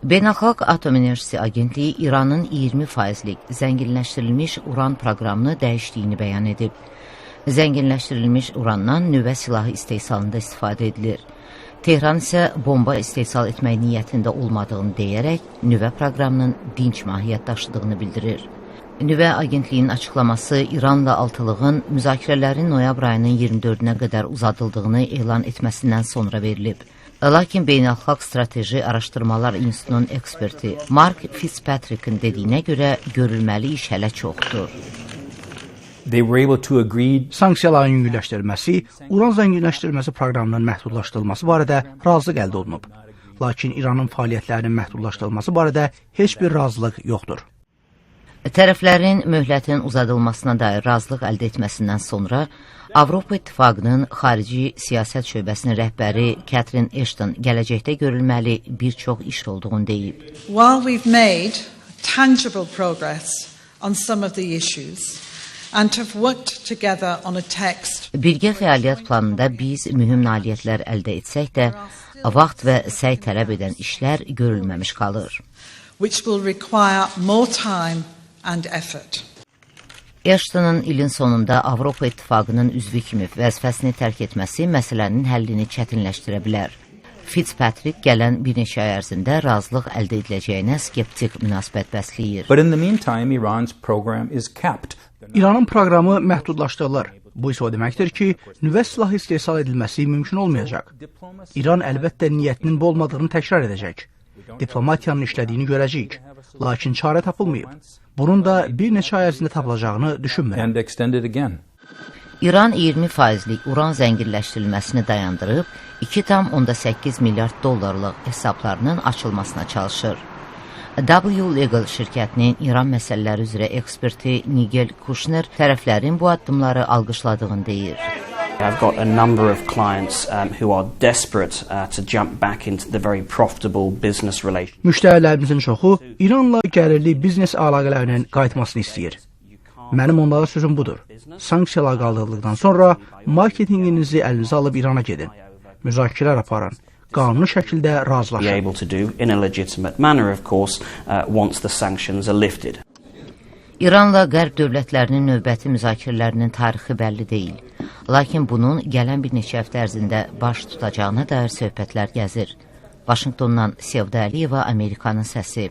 Beynəlxalq Atom Enerjisi Agentliyi İranın 20%lik zənginləşdirilmiş uran proqramını dəyişdiyini bəyan edib. Zənginləşdirilmiş urandan nüvə silahı istehsalında istifadə edilir. Tehran isə bomba istehsal etmək niyyətində olmadığını deyərək nüvə proqramının dinc mahiyyət daşıdığını bildirir. Nüvə Agentliyinin açıqlaması İranla altılığın müzakirələrin noyabr ayının 24-nə qədər uzadıldığını elan etməsindən sonra verilib. Lakin Beynəlxalq Strateji Araşdırmalar İnstitutunun eksperti Mark Fitzpatrick'in dediyinə görə görülməli iş hələ çoxdur. Sanksiyaların yüngülləşdirilməsi, uran zənginləşdirilməsi proqramının məhdudlaşdırılması barədə razılıq əldə olunub. Lakin İranın fəaliyyətlərinin məhdudlaşdırılması barədə heç bir razılıq yoxdur. Tərəflərin möhlətin uzadılmasına dair razılıq əldə etməsindən sonra Avropa İttifaqının xarici siyasət şöbəsinin rəhbəri Catherine Ashton gələcəkdə görülməli bir çox iş olduğunu deyib. While we've made tangible progress on some of the issues and have worked together on a text. Birgə fəaliyyət planında biz mühüm nailiyyətlər əldə etsək də, vaxt və səy tələb edən işlər görülməmiş qalır. Which will require more time and effort. Ashton'un ilin sonunda Avropa İttifaqının üzvü kimi vəzifəsini tərk etməsi məsələnin həllini çətinləşdirə bilər. Fitzpatrick gələn bir neçə ay ərzində razılıq əldə ediləcəyinə skeptik münasibət bəsləyir. İranın proqramı məhdudlaşdırılır. Bu isə o deməkdir ki, nüvə silahı istehsal edilməsi mümkün olmayacaq. İran əlbəttə niyyətinin bu olmadığını təkrar edəcək. Diplomatiyanın işlədiyini görəcəyik. Lakin çarə tapılmayıb. Bunun da bir neçə ay ərzində tapılacağını düşünmürəm. İran 20%lik uran zənginləşdirilməsini dayandırıb, 2,8 milyard dollarlıq hesablarının açılmasına çalışır. W-Legal şirkətinin İran məsələləri üzrə eksperti Nigel Kushner tərəflərin bu addımları alqışladığını deyir. I've got a number of clients who are desperate to jump back into the very profitable business relationship. Müştərilərimizin çoxu İranla gəlirli biznes əlaqələrinin qayıtmasını istəyir. Mənim onlara sözüm budur. Sanksiyalar qaldırıldıqdan sonra marketinqinizi əlinizə alıb İrana gedin. Müzakirələr aparın. Qanuni şəkildə razılaşın. Be able to do in a legitimate manner, of course, once the sanctions are lifted. İranla Qərb dövlətlərinin növbəti müzakirələrinin tarixi bəlli deyil. Lakin bunun gələn bir neçə həftə ərzində baş tutacağına dair söhbətlər gəzir. Vaşinqtondan Sevda Əliyeva, Amerikanın səsi.